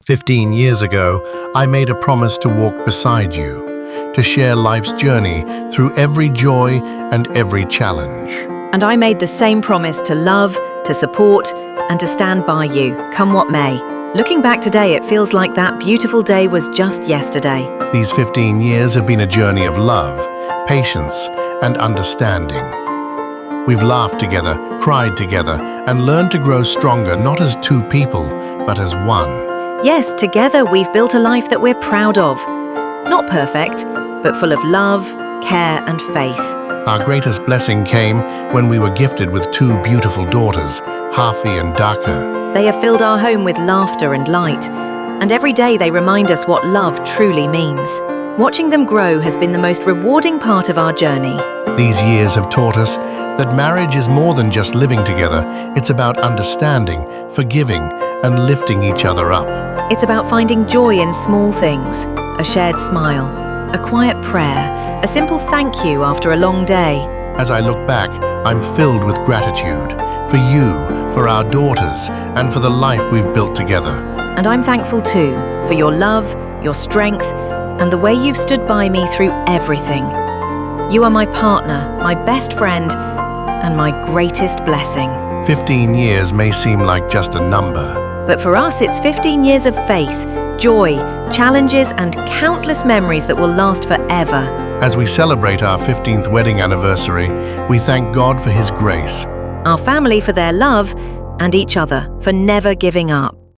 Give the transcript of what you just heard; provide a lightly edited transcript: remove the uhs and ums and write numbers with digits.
15 years ago, I made a promise to walk beside you, to share life's journey through every joy and every challenge. And I made the same promise to love, to support, and to stand by you, come what may. Looking back today, it feels like that beautiful day was just yesterday. These 15 years have been a journey of love, patience, and understanding. We've laughed together, cried together, and learned to grow stronger not as two people, but as one. Yes, together we've built a life that we're proud of. Not perfect, but full of love, care, and faith. Our greatest blessing came when we were gifted with two beautiful daughters, Hafi and Daka. They have filled our home with laughter and light, and every day they remind us what love truly means. Watching them grow has been the most rewarding part of our journey. These years have taught us that marriage is more than just living together. It's about understanding, forgiving, and lifting each other up. It's about finding joy in small things, a shared smile, a quiet prayer, a simple thank you after a long day. As I look back, I'm filled with gratitude for you, for our daughters, and for the life we've built together. And I'm thankful too for your love, your strength, and the way you've stood by me through everything. You are my partner, my best friend, and my greatest blessing. 15 years may seem like just a number. But for us, it's 15 years of faith, joy, challenges, and countless memories that will last forever. As we celebrate our 15th wedding anniversary, we thank God for His grace, Our family for their love, and each other for never giving up.